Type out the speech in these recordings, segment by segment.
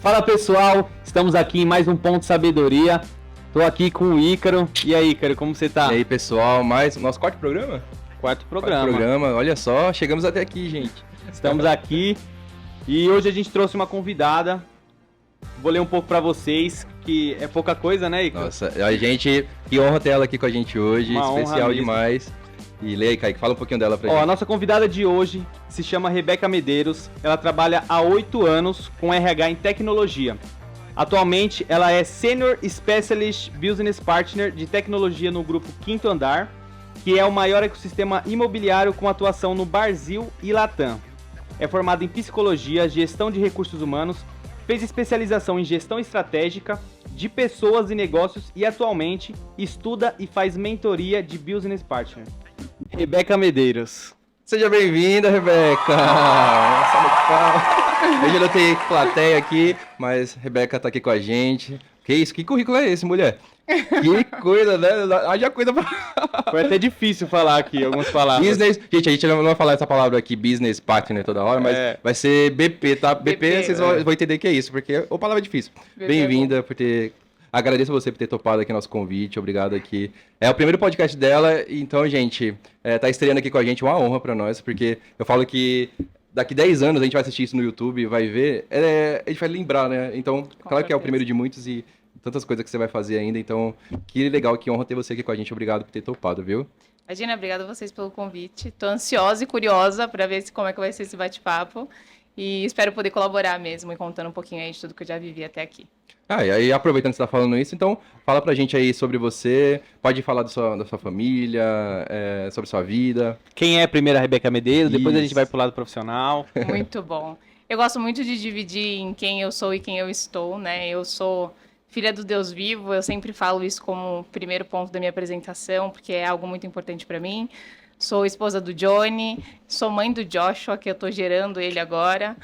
Fala pessoal, estamos aqui em mais um Ponto Sabedoria. Tô aqui com o Ícaro. E aí, Ícaro, como você tá? E aí, pessoal, mais nosso quarto programa? Quarto programa. Olha só, chegamos até aqui, gente. Estamos aqui e hoje a gente trouxe uma convidada. Vou ler um pouco pra vocês, que é pouca coisa, né, Ícaro? Nossa, a gente, que honra ter ela aqui com a gente hoje, Uma honra especial mesmo. demais. E leia aí, Kaique, fala um pouquinho dela pra Ó, a gente. nossa convidada de hoje se chama Rebeca Medeiros. Ela trabalha há 8 anos com RH em tecnologia. Atualmente, ela é Senior Specialist Business Partner de tecnologia no grupo Quinto Andar, que é o maior ecossistema imobiliário com atuação no Brasil e Latam. É formada em psicologia, gestão de recursos humanos, fez especialização em gestão estratégica de pessoas e negócios e atualmente estuda e faz mentoria de Business Partner. Rebeca Medeiros. Seja bem-vinda, Rebeca! Salve de palmas. Hoje eu não tenho plateia aqui, mas Rebeca tá aqui com a gente. Que isso? Que currículo é esse, mulher? Que coisa, né? Haja coisa pra... Foi até difícil falar aqui algumas palavras. Business... Gente, a gente não vai falar essa palavra aqui, business partner, toda hora, mas vai ser BP, tá? BP, vocês vão entender que é isso, porque a palavra é difícil. Bem-vinda por ter... Agradeço a você por ter topado aqui nosso convite, obrigado aqui. É o primeiro podcast dela, então, gente, tá estreando aqui com a gente, uma honra pra nós, porque eu falo que daqui 10 anos a gente vai assistir isso no YouTube, vai ver, a gente vai lembrar, né? Então, claro que é o primeiro de muitos e tantas coisas que você vai fazer ainda, então, que legal, que honra ter você aqui com a gente, obrigado por ter topado, viu? Imagina, obrigada a vocês pelo convite. Tô ansiosa e curiosa para ver como é que vai ser esse bate-papo e espero poder colaborar mesmo e contando um pouquinho aí de tudo que eu já vivi até aqui. Ah, e aí, aproveitando que você tá falando isso, então, fala pra gente aí sobre você, pode falar da sua família, sobre sua vida. Quem é a primeira Rebeca Medeiros, depois a Isso. gente vai pro lado profissional. Muito bom. Eu gosto muito de dividir em quem eu sou e quem eu estou, né? Eu sou filha do Deus vivo, eu sempre falo isso como primeiro ponto da minha apresentação, porque é algo muito importante para mim. Sou esposa do Johnny, sou mãe do Joshua, que eu estou gerando ele agora.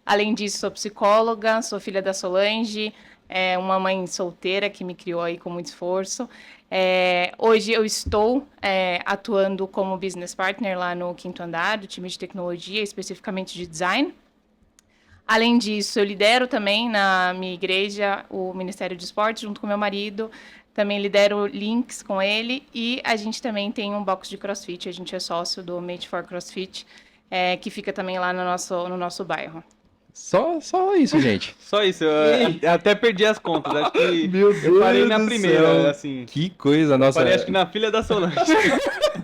Além disso, sou psicóloga, sou filha da Solange, uma mãe solteira que me criou aí com muito esforço. Hoje eu estou atuando como business partner lá no Quinto Andar, do time de tecnologia, especificamente de design. Além disso, eu lidero também na minha igreja o Ministério de Esportes, junto com meu marido. Também lidero links com ele e a gente também tem um box de CrossFit. A gente é sócio do Made for CrossFit, que fica também lá no nosso bairro. Só isso, gente. Só isso, eu até perdi as contas. Acho que Meu eu parei na Deus do primeira, céu. assim. Que coisa, nossa. Parei acho que na filha da Solange.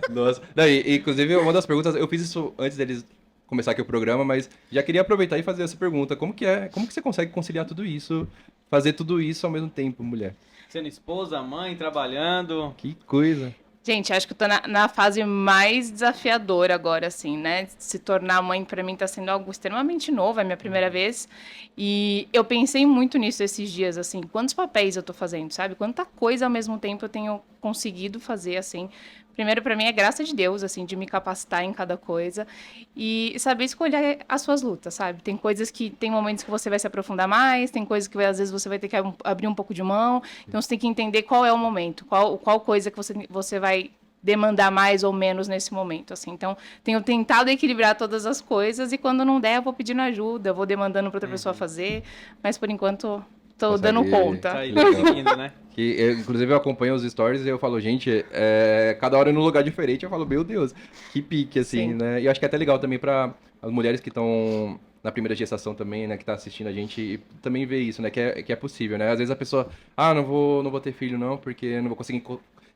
Nossa. Não, inclusive, uma das perguntas, eu fiz isso antes deles começar aqui o programa, mas já queria aproveitar e fazer essa pergunta. Como que você consegue conciliar tudo isso, fazer tudo isso ao mesmo tempo, mulher? Sendo esposa, mãe, trabalhando. Que coisa. Gente, acho que eu tô na fase mais desafiadora agora, assim, né? Se tornar mãe, pra mim, tá sendo algo extremamente novo, é a minha primeira vez. E eu pensei muito nisso esses dias, assim, quantos papéis eu tô fazendo, sabe? Quanta coisa ao mesmo tempo eu tenho conseguido fazer, assim. Primeiro, pra mim, é graça de Deus, assim, de me capacitar em cada coisa e saber escolher as suas lutas, sabe? Tem coisas que, tem momentos que você vai se aprofundar mais, tem coisas que, às vezes, você vai ter que abrir um pouco de mão. Então, você tem que entender qual é o momento, qual coisa que você vai demandar mais ou menos nesse momento, assim. Então, tenho tentado equilibrar todas as coisas e quando não der, eu vou pedindo ajuda, eu vou demandando para outra pessoa fazer, mas, por enquanto, tô dando conta. Tá aí, lindo, né? Inclusive, eu acompanho os stories e eu falo, gente, cada hora num lugar diferente, eu falo, meu Deus, que pique, assim, Sim. né? E eu acho que é até legal também para as mulheres que estão na primeira gestação também, né, que tá assistindo a gente, e também ver isso, né, que é possível, né? Às vezes a pessoa, não vou ter filho não, porque não vou conseguir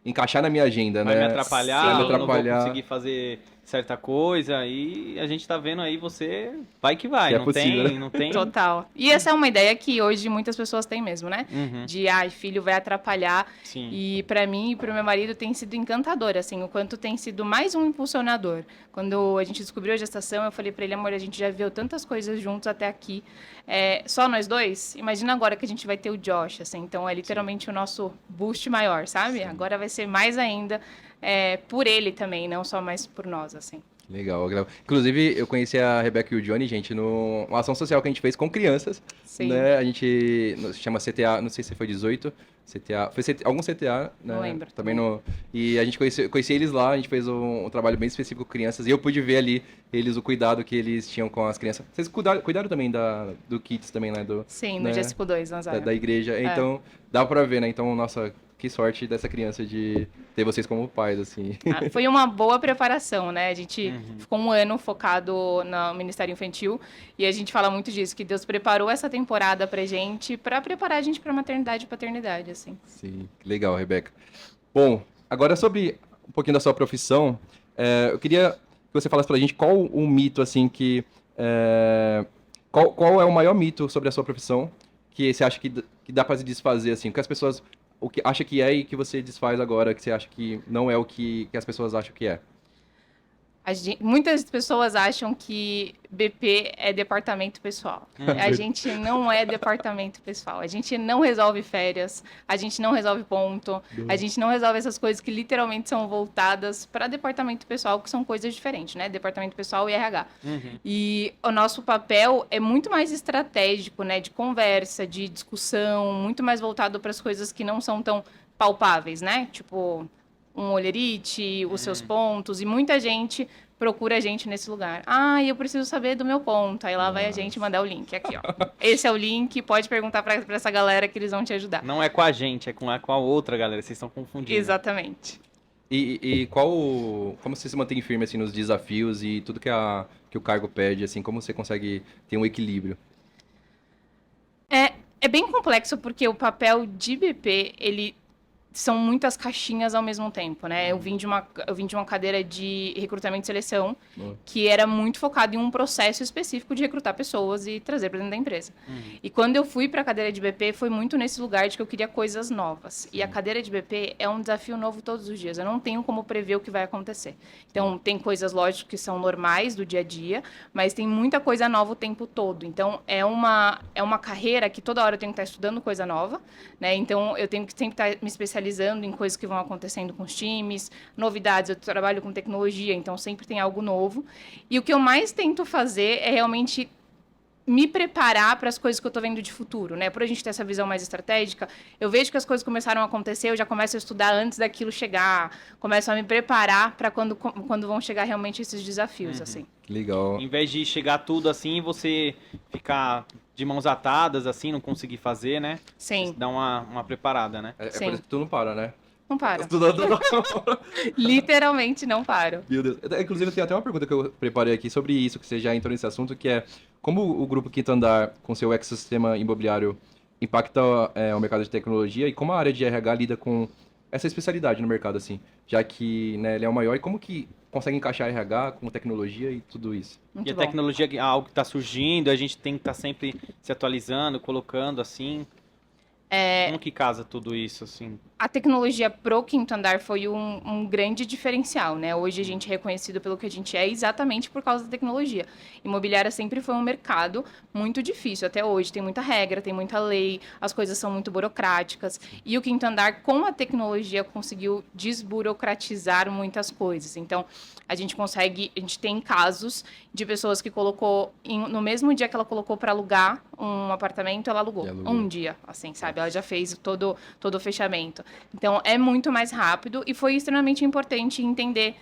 encaixar na minha agenda, Vai né? me atrapalhar, Vai me não vou atrapalhar. conseguir fazer certa coisa e a gente tá vendo aí você vai que vai, Que é não possível, tem, né? não tem. Total. E essa é uma ideia que hoje muitas pessoas têm mesmo, né? Uhum. De, filho vai atrapalhar. Sim. E pra mim e pro meu marido tem sido encantador, assim, o quanto tem sido mais um impulsionador. Quando a gente descobriu a gestação, eu falei pra ele, amor, a gente já viu tantas coisas juntos até aqui. Só nós dois? Imagina agora que a gente vai ter o Josh, assim. Então é literalmente o nosso boost maior, sabe? Agora vai ser mais ainda por ele também, não só mais por nós, assim. Legal, legal. Inclusive, eu conheci a Rebeca e o Johnny, gente, numa ação social que a gente fez com crianças. Sim. Né? A gente se chama CTA, não sei se foi 18, CTA, foi algum CTA, né? Não lembro. Também no. E a gente conhecia eles lá, a gente fez um trabalho bem específico com crianças. E eu pude ver ali o cuidado que eles tinham com as crianças. Vocês cuidaram também do Kids também, né? Sim, no né? GSP 2, Nazaré. Da igreja. Então, dá pra ver, né? Então, nossa, que sorte dessa criança de ter vocês como pais, assim. Foi uma boa preparação, né? A gente ficou um ano focado no Ministério Infantil e a gente fala muito disso, que Deus preparou essa temporada pra gente, pra preparar a gente pra maternidade e paternidade, assim. Sim, legal, Rebeca. Bom, agora sobre um pouquinho da sua profissão, eu queria que você falasse pra gente qual o mito, assim, que... qual é o maior mito sobre a sua profissão que você acha que dá pra se desfazer, assim? O que as pessoas... O que acha que é e que você desfaz agora, que você acha que não é o que as pessoas acham que é? Muitas pessoas acham que BP é departamento pessoal. A gente não é departamento pessoal. A gente não resolve férias, a gente não resolve ponto, a gente não resolve essas coisas que literalmente são voltadas para departamento pessoal, que são coisas diferentes, né? Departamento pessoal e RH. E o nosso papel é muito mais estratégico, né? De conversa, de discussão, muito mais voltado para as coisas que não são tão palpáveis, né? Tipo... um olerite, os seus pontos, e muita gente procura a gente nesse lugar. Ah, eu preciso saber do meu ponto. Aí lá vai a gente mandar o link, aqui, ó. Esse é o link, pode perguntar pra essa galera que eles vão te ajudar. Não é com a gente, é com a outra galera, vocês estão confundindo. Exatamente. E como você se mantém firme, assim, nos desafios e tudo que o cargo pede, assim, como você consegue ter um equilíbrio? É bem complexo, porque o papel de BP, ele... são muitas caixinhas ao mesmo tempo, né? Eu vim de uma cadeira de recrutamento e seleção que era muito focado em um processo específico de recrutar pessoas e trazer para dentro da empresa. E quando eu fui para a cadeira de BP, foi muito nesse lugar de que eu queria coisas novas. E a cadeira de BP é um desafio novo todos os dias. Eu não tenho como prever o que vai acontecer. Então, tem coisas, lógico, que são normais do dia a dia, mas tem muita coisa nova o tempo todo. Então, é uma carreira que toda hora eu tenho que estar estudando coisa nova, né? Então, eu tenho que sempre estar me especializando em coisas que vão acontecendo com os times, novidades. Eu trabalho com tecnologia, então sempre tem algo novo. E o que eu mais tento fazer é realmente me preparar para as coisas que eu estou vendo de futuro, né? Por a gente ter essa visão mais estratégica, eu vejo que as coisas começaram a acontecer, eu já começo a estudar antes daquilo chegar, começo a me preparar para quando vão chegar realmente esses desafios, assim. Legal. Em vez de chegar tudo assim, você ficar de mãos atadas, assim, não conseguir fazer, né? Sim. Você dá uma preparada, né? É Sim. por isso que tu não para, né? Não paro. Estudando. Literalmente não paro. Meu Deus. Inclusive, tem até uma pergunta que eu preparei aqui sobre isso, que você já entrou nesse assunto, que é como o Grupo Quinto Andar, com seu ecossistema imobiliário, impacta o mercado de tecnologia e como a área de RH lida com essa especialidade no mercado, assim, já que, né, ele é o maior, e como que consegue encaixar RH com tecnologia e tudo isso? Muito E a bom. tecnologia é algo que está surgindo, a gente tem que estar sempre se atualizando, colocando assim. Como que casa tudo isso, assim? A tecnologia pro Quinto Andar foi um grande diferencial, né? Hoje a gente é reconhecido pelo que a gente é exatamente por causa da tecnologia. Imobiliária sempre foi um mercado muito difícil, até hoje. Tem muita regra, tem muita lei, as coisas são muito burocráticas. E o Quinto Andar, com a tecnologia, conseguiu desburocratizar muitas coisas. Então, a gente tem casos de pessoas que colocou, no mesmo dia que ela colocou para alugar um apartamento, ela alugou. Um dia, assim, sabe? Ela já fez todo o fechamento. Então, é muito mais rápido e foi extremamente importante entender.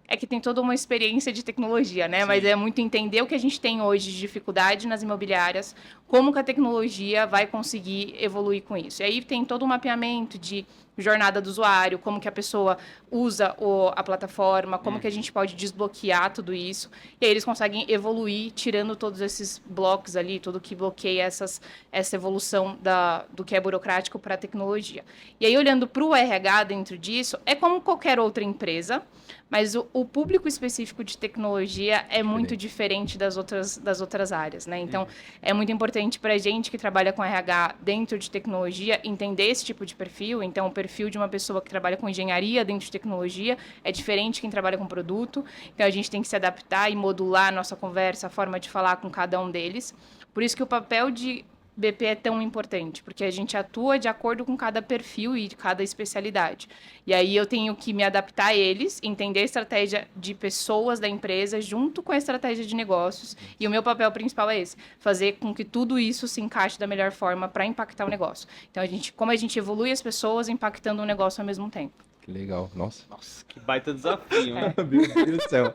É que tem toda uma experiência de tecnologia, né? Sim. Mas é muito entender o que a gente tem hoje de dificuldade nas imobiliárias, como que a tecnologia vai conseguir evoluir com isso. E aí tem todo um mapeamento de jornada do usuário, como que a pessoa usa a plataforma, como que a gente pode desbloquear tudo isso. E aí eles conseguem evoluir, tirando todos esses blocos ali, tudo que bloqueia essa evolução do que é burocrático para a tecnologia. E aí, olhando para o RH dentro disso, é como qualquer outra empresa, mas o público específico de tecnologia é muito diferente das outras áreas, né? Então, é muito importante para a gente que trabalha com RH dentro de tecnologia entender esse tipo de perfil. Então, o perfil de uma pessoa que trabalha com engenharia dentro de tecnologia é diferente de quem trabalha com produto. Então, a gente tem que se adaptar e modular a nossa conversa, a forma de falar com cada um deles. Por isso que o papel de BP é tão importante, porque a gente atua de acordo com cada perfil e cada especialidade. E aí eu tenho que me adaptar a eles, entender a estratégia de pessoas da empresa junto com a estratégia de negócios. E o meu papel principal é esse, fazer com que tudo isso se encaixe da melhor forma para impactar o negócio. Então, como a gente evolui as pessoas impactando o negócio ao mesmo tempo. Que legal, nossa. Nossa, que baita desafio, né? Meu Deus do céu.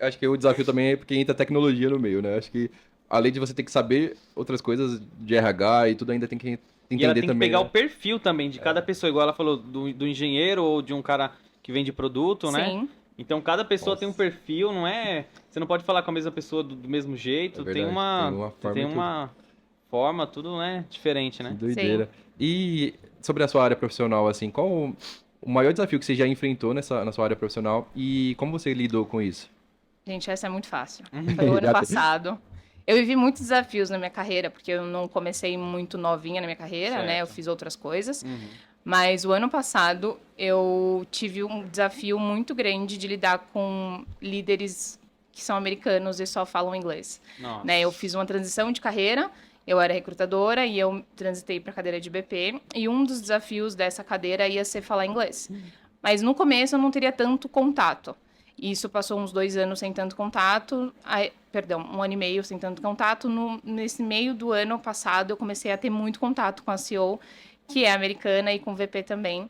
Acho que o desafio também é porque entra tecnologia no meio, né? Acho que além de você ter que saber outras coisas de RH e tudo, ainda tem que entender E ela tem que também, pegar né? o perfil também de cada pessoa, igual ela falou, do engenheiro ou de um cara que vende produto, né? Sim. Então cada pessoa Nossa. tem um perfil, não é? Você não pode falar com a mesma pessoa do mesmo jeito, É verdade, tem uma forma, tudo, né, diferente, né? Que doideira. E sobre a sua área profissional, assim, qual o maior desafio que você já enfrentou na sua área profissional e como você lidou com isso? Gente, essa é muito fácil. Foi o ano passado. Eu vivi muitos desafios na minha carreira, porque eu não comecei muito novinha na minha carreira, Certo. né? Eu fiz outras coisas. Mas o ano passado eu tive um desafio muito grande de lidar com líderes que são americanos e só falam inglês. Nossa. Né? Eu fiz uma transição de carreira, eu era recrutadora e eu transitei para a cadeira de BP. E um dos desafios dessa cadeira ia ser falar inglês. Mas no começo eu não teria tanto contato. Isso passou uns 2 anos sem tanto contato, um ano e meio sem tanto contato. Nesse meio do ano passado, eu comecei a ter muito contato com a CEO, que é americana, e com o VP também.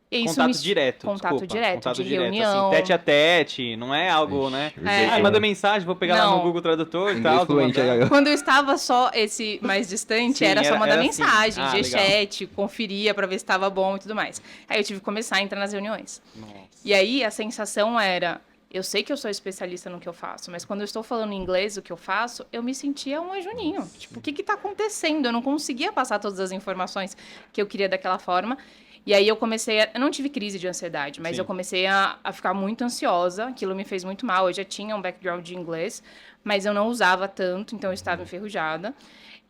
E isso Contato direto, Contato direto, contato de direto, reunião. assim, tete a tete, não é algo, né? Manda mensagem, vou pegar lá Não. no Google Tradutor e Inglês tal. fluente, Quando eu estava só esse mais distante, Sim, era só mandar era mensagem, assim. G-chat, conferia pra ver se estava bom e tudo mais. Aí eu tive que começar a entrar nas reuniões. Nossa. E aí a sensação era, eu sei que eu sou especialista no que eu faço, mas quando eu estou falando em inglês o que eu faço, eu me sentia um Juninho. Tipo, o que tá acontecendo? Eu não conseguia passar todas as informações que eu queria daquela forma. E aí eu não tive crise de ansiedade, mas Sim. eu comecei a ficar muito ansiosa, aquilo me fez muito mal. Eu já tinha um background de inglês, mas eu não usava tanto, então eu estava enferrujada.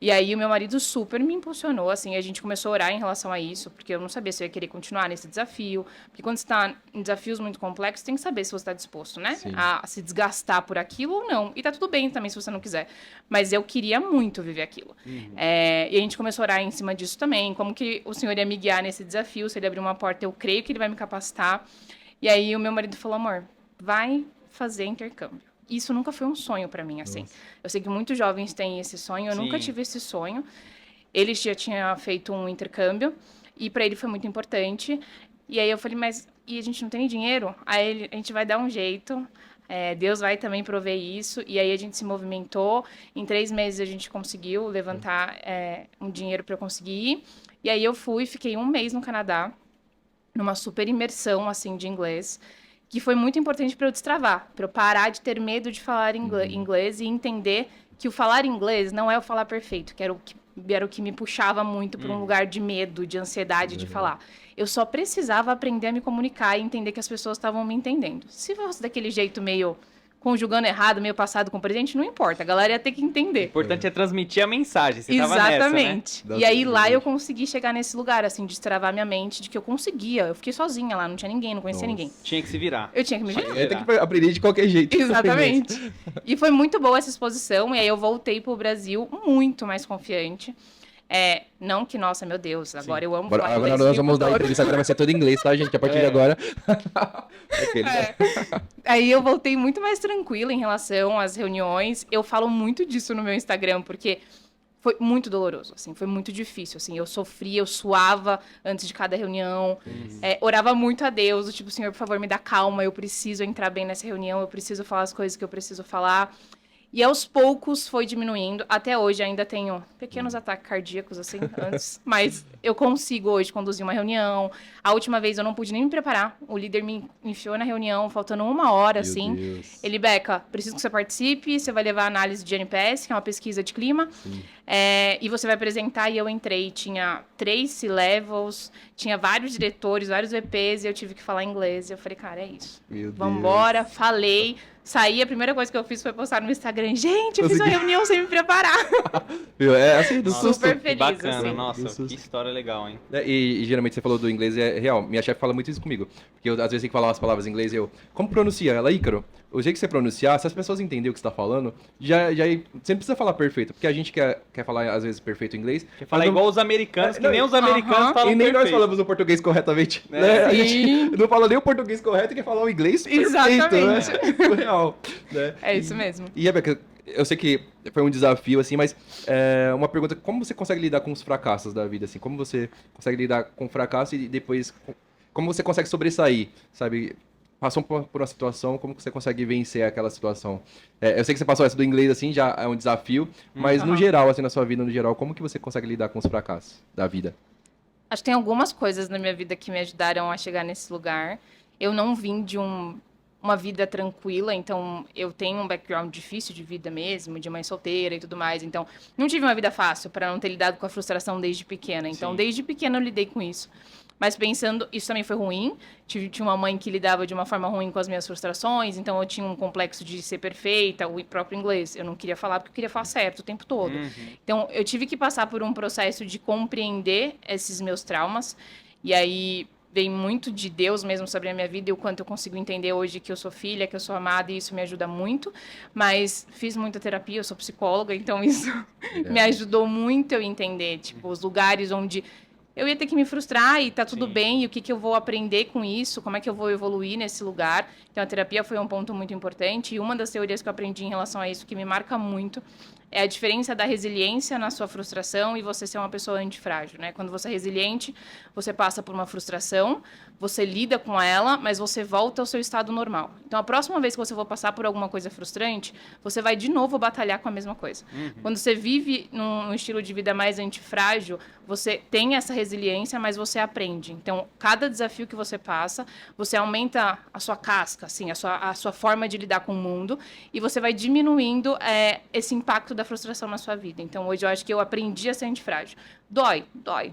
E aí o meu marido super me impulsionou, assim, a gente começou a orar em relação a isso, porque eu não sabia se eu ia querer continuar nesse desafio. Porque quando você está em desafios muito complexos, tem que saber se você está disposto, né? Sim. A se desgastar por aquilo ou não. E tá tudo bem também se você não quiser. Mas eu queria muito viver aquilo. E a gente começou a orar em cima disso também, como que o Senhor ia me guiar nesse desafio, se ele abrir uma porta, eu creio que ele vai me capacitar. E aí o meu marido falou, amor, vai fazer intercâmbio. Isso nunca foi um sonho pra mim, assim. Eu sei que muitos jovens têm esse sonho, eu nunca tive esse sonho. Ele já tinha feito um intercâmbio e pra ele foi muito importante. E aí eu falei, mas e a gente não tem nem dinheiro? Aí a gente vai dar um jeito, Deus vai também prover isso. E aí a gente se movimentou. Em 3 meses a gente conseguiu levantar um dinheiro pra eu conseguir ir. E aí eu fiquei 1 mês no Canadá, numa super imersão, assim, de inglês, que foi muito importante para eu destravar, para eu parar de ter medo de falar inglês e entender que o falar inglês não é o falar perfeito, que era o que me puxava muito para um lugar de medo, de ansiedade de falar. Eu só precisava aprender a me comunicar e entender que as pessoas estavam me entendendo. Se fosse daquele jeito meio conjugando errado, meio passado com presente, não importa, a galera ia ter que entender. O importante é transmitir a mensagem, você Exatamente. tava nessa, né? E aí lá eu consegui chegar nesse lugar, assim, destravar minha mente, de que eu conseguia. Eu fiquei sozinha lá, não tinha ninguém, não conhecia ninguém. Tinha que se virar. Eu tinha que me virar. Eu tenho que aprender de qualquer jeito. Exatamente. E foi muito boa essa exposição, e aí eu voltei pro Brasil muito mais confiante. Não que, nossa, meu Deus, agora eu amo falar Agora inglês. nós vamos dar entrevista, agora vai ser todo em inglês, tá, gente? A partir de agora. Aí eu voltei muito mais tranquila em relação às reuniões. Eu falo muito disso no meu Instagram, porque foi muito doloroso, assim, foi muito difícil, assim. Eu sofria, eu suava antes de cada reunião, orava muito a Deus, do tipo, Senhor, por favor, me dá calma, eu preciso entrar bem nessa reunião, eu preciso falar as coisas que eu preciso falar. E aos poucos foi diminuindo. Até hoje ainda tenho pequenos ataques cardíacos, assim, antes. Mas eu consigo hoje conduzir uma reunião. A última vez eu não pude nem me preparar. O líder me enfiou na reunião, faltando 1 hora, assim. Deus. Ele, Beca, preciso que você participe. Você vai levar a análise de NPS, que é uma pesquisa de clima. E você vai apresentar. E eu entrei. Tinha 3 C-levels, tinha vários diretores, vários VPs. E eu tive que falar inglês. E eu falei, cara, é isso. Meu Deus. Vambora, falei. saí, a primeira coisa que eu fiz foi postar no Instagram. Gente, eu fiz uma reunião sem me preparar. É assim, do Nossa, Super susto. feliz, bacana, assim. nossa, que história legal, hein? E geralmente você falou do inglês, é real. Minha chefe fala muito isso comigo. Porque eu, às vezes, tenho que falar as palavras em inglês e eu... Como pronuncia? Ela, Ícaro, o jeito que você pronunciar, se as pessoas entenderem o que você tá falando, você não precisa falar perfeito. Porque a gente quer falar, às vezes, perfeito em inglês. Quer falar igual os americanos, que nem os americanos falam E nem nós perfeito. falamos o português corretamente. Né? A gente não fala nem o português correto e quer falar o inglês perfeito, Exatamente. né? Real. Né? É isso mesmo. E, Rebeca, eu sei que foi um desafio, assim, mas uma pergunta, como você consegue lidar com os fracassos da vida, assim? Como você consegue lidar com o fracasso e depois, como você consegue sobressair, sabe? Passou por uma situação, como você consegue vencer aquela situação? Eu sei que você passou essa do inglês, assim, já é um desafio, mas no geral, assim, na sua vida, no geral, como que você consegue lidar com os fracassos da vida? Acho que tem algumas coisas na minha vida que me ajudaram a chegar nesse lugar. Eu não vim de uma vida tranquila, então eu tenho um background difícil de vida mesmo, de mãe solteira e tudo mais, então não tive uma vida fácil para não ter lidado com a frustração desde pequena. Então, Sim. desde pequena eu lidei com isso. Mas pensando, isso também foi ruim. Tinha uma mãe que lidava de uma forma ruim com as minhas frustrações, então eu tinha um complexo de ser perfeita, o próprio inglês. Eu não queria falar porque eu queria falar certo o tempo todo. Então, eu tive que passar por um processo de compreender esses meus traumas. E aí, vem muito de Deus mesmo sobre a minha vida e o quanto eu consigo entender hoje que eu sou filha, que eu sou amada, e isso me ajuda muito. Mas fiz muita terapia, eu sou psicóloga, então isso me ajudou muito eu entender, tipo, os lugares onde eu ia ter que me frustrar e tá tudo bem, e o que que eu vou aprender com isso, como é que eu vou evoluir nesse lugar. Então, a terapia foi um ponto muito importante, e uma das teorias que eu aprendi em relação a isso, que me marca muito, é a diferença da resiliência na sua frustração e você ser uma pessoa antifrágil, né? Quando você é resiliente, você passa por uma frustração, você lida com ela, mas você volta ao seu estado normal. Então, a próxima vez que você for passar por alguma coisa frustrante, você vai de novo batalhar com a mesma coisa. Quando você vive num estilo de vida mais antifrágil, você tem essa resiliência, mas você aprende. Então, cada desafio que você passa, você aumenta a sua casca, assim, a sua forma de lidar com o mundo, e você vai diminuindo esse impacto da frustração na sua vida. Então, hoje eu acho que eu aprendi a ser antifrágil. Dói.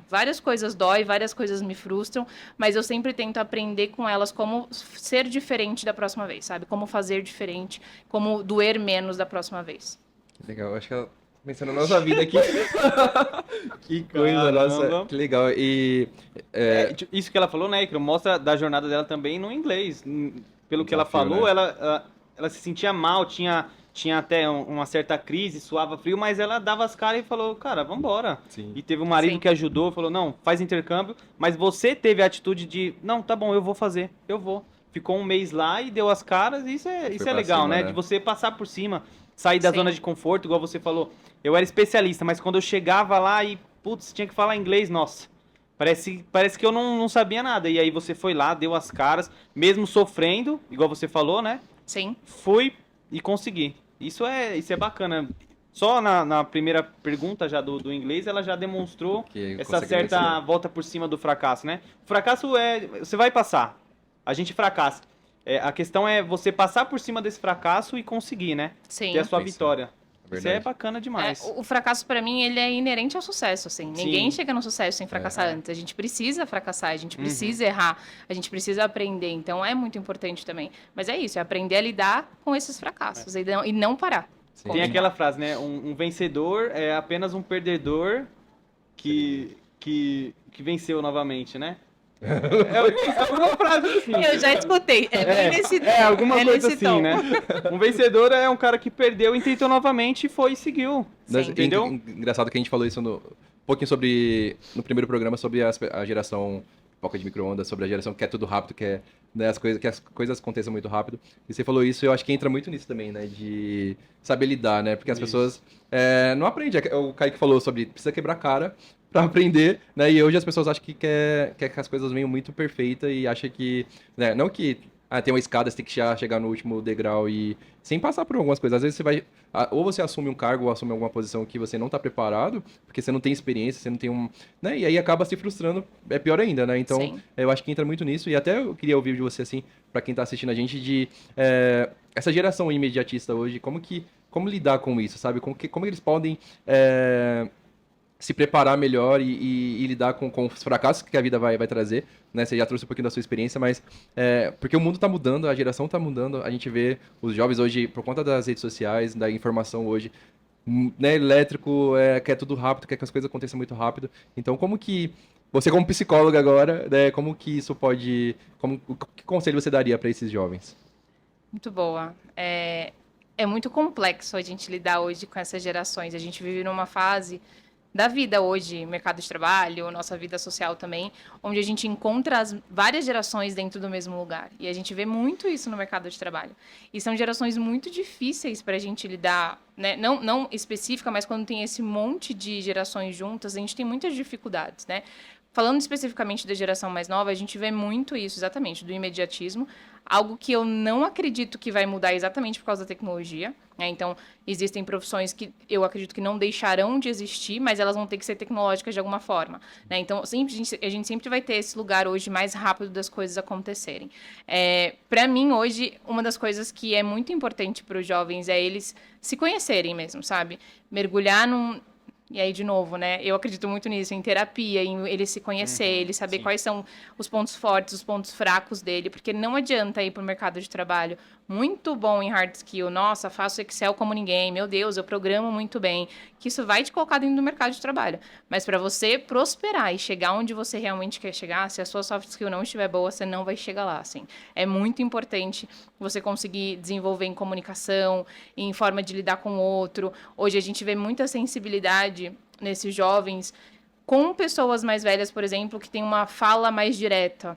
Várias coisas dói, várias coisas me frustram, mas eu sempre tento aprender com elas como ser diferente da próxima vez, sabe? Como fazer diferente, como doer menos da próxima vez. Legal, eu acho que ela pensando na nossa vida aqui. Que coisa, Caramba. nossa, que legal. E Isso que ela falou, né, Icaro, mostra da jornada dela também no inglês. Pelo que ela Desafio, falou, né? ela se sentia mal, tinha até uma certa crise, suava frio, mas ela dava as caras e falou, cara, vambora. Sim. E teve um marido Sim. que ajudou, falou, não, faz intercâmbio, mas você teve a atitude de, não, tá bom, eu vou fazer, eu vou. Ficou um mês lá e deu as caras, isso é pra legal, cima, né? né? De você passar por cima, sair da Sim. zona de conforto, igual você falou. Eu era especialista, mas quando eu chegava lá e, putz, tinha que falar inglês, nossa, parece que eu não sabia nada. E aí você foi lá, deu as caras, mesmo sofrendo, igual você falou, né? Sim. Fui e consegui. Isso é bacana. Só na primeira pergunta já do inglês, ela já demonstrou Que essa consegue certa vencer. volta por cima do fracasso, né? O fracasso você vai passar. A gente fracassa. A questão é você passar por cima desse fracasso e conseguir, né? Sim. Ter a sua Isso. vitória. Isso é Verdade. bacana demais. O fracasso, para mim, ele é inerente ao sucesso, assim. Ninguém chega no sucesso sem fracassar antes. A gente precisa fracassar, a gente precisa errar, a gente precisa aprender. Então, é muito importante também. Mas é isso, é aprender a lidar com esses fracassos e não parar. Sim. Tem aquela frase, né? Um vencedor é apenas um perdedor que venceu novamente, né? É alguma frase assim. Eu já escutei. É bem nesse Alguma coisa nesse assim, tom. né? Um vencedor é um cara que perdeu e tentou novamente e foi e seguiu. Sim. Entendeu? Engraçado que a gente falou isso um pouquinho no primeiro programa sobre a geração pipoca de micro-ondas, sobre a geração que quer tudo rápido, né, que as coisas aconteçam muito rápido. E você falou isso, eu acho que entra muito nisso também, né? De saber lidar, né? Porque as pessoas não aprendem. O Kaique falou sobre precisa quebrar a cara pra aprender, né? E hoje as pessoas acham que quer que as coisas venham muito perfeitas e acham que, né? Não que tem uma escada, você tem que chegar no último degrau e sem passar por algumas coisas. Às vezes você vai, ou você assume um cargo ou assume alguma posição que você não tá preparado, porque você não tem experiência, você não tem né? E aí acaba se frustrando, é pior ainda, né? Então, Sim. eu acho que entra muito nisso. E até eu queria ouvir de você, assim, pra quem tá assistindo a gente, de essa geração imediatista hoje, como lidar com isso, sabe? Como eles podem se preparar melhor e lidar com os fracassos que a vida vai trazer, né? Você já trouxe um pouquinho da sua experiência, mas porque o mundo está mudando, a geração está mudando, a gente vê os jovens hoje, por conta das redes sociais, da informação hoje, né, elétrico, quer tudo rápido, quer que as coisas aconteçam muito rápido. Então, como que você, como psicóloga agora, né, como que isso pode... que conselho você daria para esses jovens? Muito boa. É muito complexo a gente lidar hoje com essas gerações. A gente vive numa fase da vida hoje, mercado de trabalho, nossa vida social também, onde a gente encontra as várias gerações dentro do mesmo lugar. E a gente vê muito isso no mercado de trabalho. E são gerações muito difíceis para a gente lidar, né? Não específica, mas quando tem esse monte de gerações juntas, a gente tem muitas dificuldades, né? Falando especificamente da geração mais nova, a gente vê muito isso, exatamente, do imediatismo, algo que eu não acredito que vai mudar exatamente por causa da tecnologia, né? Então, existem profissões que eu acredito que não deixarão de existir, mas elas vão ter que ser tecnológicas de alguma forma, né? Então, a gente sempre vai ter esse lugar hoje mais rápido das coisas acontecerem. Para mim, hoje, uma das coisas que é muito importante para os jovens é eles se conhecerem mesmo, sabe? Mergulhar num... E aí, de novo, né? Eu acredito muito nisso, em terapia, em ele se conhecer, ele saber quais são os pontos fortes, os pontos fracos dele, porque não adianta ir para o mercado de trabalho muito bom em hard skill, nossa, faço Excel como ninguém, meu Deus, eu programo muito bem, que isso vai te colocar dentro do mercado de trabalho. Mas para você prosperar e chegar onde você realmente quer chegar, se a sua soft skill não estiver boa, você não vai chegar lá, assim. É muito importante você conseguir desenvolver em comunicação, em forma de lidar com o outro. Hoje a gente vê muita sensibilidade nesses jovens com pessoas mais velhas, por exemplo, que têm uma fala mais direta.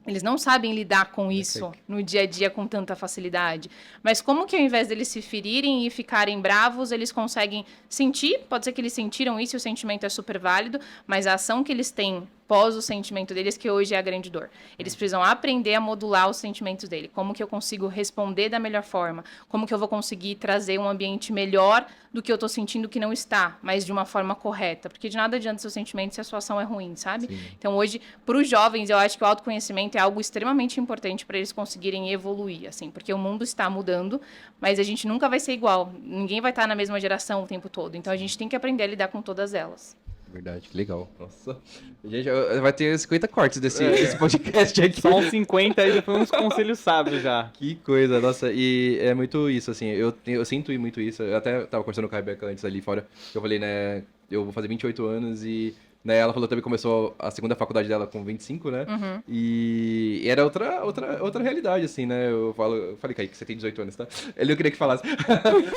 Eles não sabem lidar com isso no dia a dia com tanta facilidade. Mas como que ao invés deles se ferirem e ficarem bravos, eles conseguem sentir, pode ser que eles sentiram isso e o sentimento é super válido, mas a ação que eles têm pós o sentimento deles, que hoje é a grande dor. Eles precisam aprender a modular os sentimentos dele. Como que eu consigo responder da melhor forma? Como que eu vou conseguir trazer um ambiente melhor do que eu tô sentindo que não está, mas de uma forma correta? Porque de nada adianta seu sentimento se a sua ação é ruim, sabe? Sim. Então hoje, para os jovens, eu acho que o autoconhecimento é algo extremamente importante para eles conseguirem evoluir, assim, porque o mundo está mudando, mas a gente nunca vai ser igual. Ninguém vai estar na mesma geração o tempo todo. Então a gente tem que aprender a lidar com todas elas. Verdade, que legal. Nossa. Gente, vai ter 50 cortes desse podcast aqui. Só uns 50 aí, já foi uns conselhos sábios já. Que coisa, nossa. E é muito isso, assim, eu sinto muito isso. Eu até tava conversando com a Rebeca antes ali fora, eu falei, né, eu vou fazer 28 anos e... Né, ela falou também que começou a segunda faculdade dela com 25, né? E era outra realidade, assim, né? Eu falei, Kaique, você tem 18 anos, tá? Ele não queria que falasse.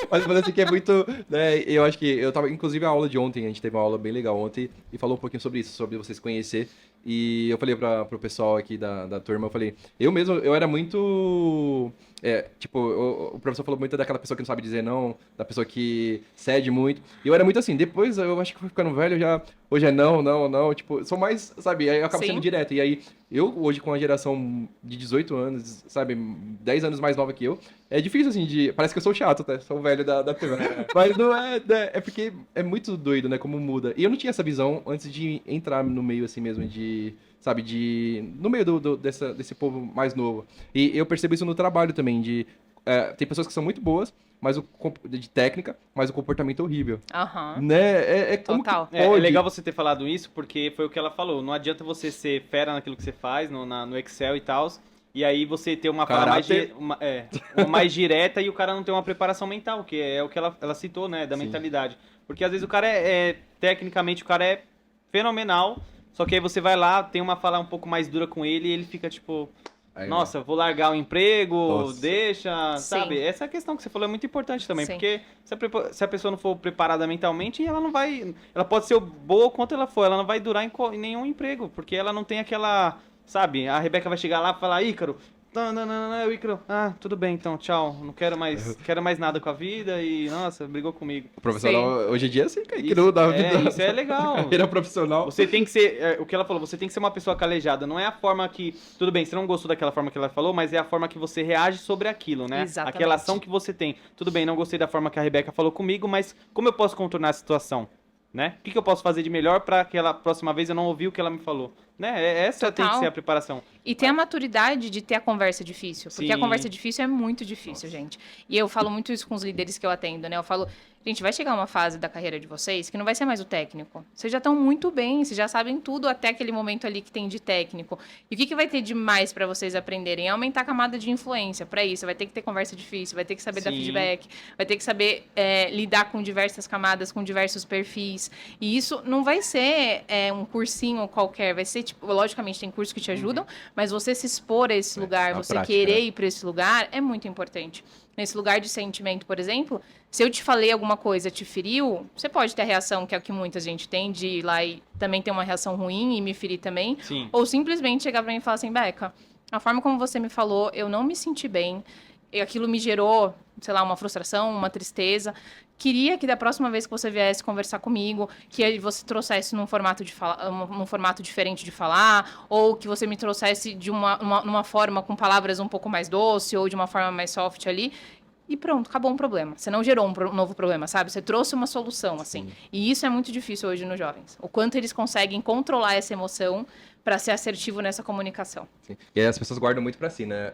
Mas eu falei assim que é muito... Né, eu acho que... Eu tava, inclusive, a aula de ontem, a gente teve uma aula bem legal ontem e falou um pouquinho sobre isso, sobre você se conhecer. E eu falei pro pessoal aqui da turma, eu falei... Eu era muito... tipo, o professor falou muito daquela pessoa que não sabe dizer não, da pessoa que cede muito. E eu era muito assim, depois eu acho que fui ficando velho, hoje é não, tipo, sou mais, sabe, aí eu acabo sendo direto. E aí, eu hoje com a geração de 18 anos, sabe, 10 anos mais nova que eu, é difícil assim parece que eu sou chato, tá? Sou o velho da turma. Mas não é porque é muito doido, né, como muda. E eu não tinha essa visão antes de entrar no meio assim mesmo sabe, no meio desse povo mais novo. E eu percebo isso no trabalho também, tem pessoas que são muito boas, de técnica, mas o comportamento é horrível. Né? Total. É legal você ter falado isso, porque foi o que ela falou. Não adianta você ser fera naquilo que você faz, no Excel e tal, e aí você ter uma fala mais direta e o cara não ter uma preparação mental, que é o que ela citou, né, da mentalidade. Porque às vezes o cara tecnicamente, o cara é fenomenal, só que aí você vai lá, tem uma fala um pouco mais dura com ele e ele fica tipo... Nossa, vou largar o emprego, deixa, sabe? Essa questão que você falou é muito importante também, porque se a pessoa não for preparada mentalmente, ela não vai... Ela pode ser boa quanto ela for, ela não vai durar em nenhum emprego, porque ela não tem aquela... Sabe? A Rebeca vai chegar lá e falar, Ícaro, o Ícaro, tudo bem então, tchau, não quero mais nada com a vida e, nossa, brigou comigo. O profissional, hoje em dia, sim, que não dá vida. Isso é legal. Carreira profissional. Você tem que ser, o que ela falou, você tem que ser uma pessoa calejada, não é a forma que, tudo bem, você não gostou daquela forma que ela falou, mas é a forma que você reage sobre aquilo, né? Exatamente. Aquela ação que você tem. Tudo bem, não gostei da forma que a Rebeca falou comigo, mas como eu posso contornar a situação? Né? O que eu posso fazer de melhor para aquela próxima vez eu não ouvir o que ela me falou? né? Essa tem que ser a preparação. E ter a maturidade de ter a conversa difícil. Porque Sim. a conversa difícil é muito difícil, gente. E eu falo muito isso com os líderes que eu atendo, né? Eu falo, gente, vai chegar uma fase da carreira de vocês que não vai ser mais o técnico. Vocês já estão muito bem, vocês já sabem tudo até aquele momento ali que tem de técnico. E o que vai ter de mais para vocês aprenderem? É aumentar a camada de influência. Para isso, vai ter que ter conversa difícil, vai ter que saber dar feedback, vai ter que saber lidar com diversas camadas, com diversos perfis. E isso não vai ser um cursinho qualquer, vai ser, tipo, logicamente tem cursos que te ajudam, mas você se expor a esse lugar, você prática, querer ir para esse lugar, é muito importante. Nesse lugar de sentimento, por exemplo, se eu te falei alguma coisa, te feriu, você pode ter a reação, que é o que muita gente tem, de ir lá e também ter uma reação ruim e me ferir também. Sim. Ou simplesmente chegar para mim e falar assim, Beca, a forma como você me falou, eu não me senti bem, aquilo me gerou, sei lá, uma frustração, uma tristeza. Queria que da próxima vez que você viesse conversar comigo, que você trouxesse num formato diferente de falar, ou que você me trouxesse de numa forma com palavras um pouco mais doce, ou de uma forma mais soft ali. E pronto, acabou um problema. Você não gerou um novo problema, sabe? Você trouxe uma solução, assim. Sim. E isso é muito difícil hoje nos jovens. O quanto eles conseguem controlar essa emoção para ser assertivo nessa comunicação. Sim. E aí as pessoas guardam muito pra si, né?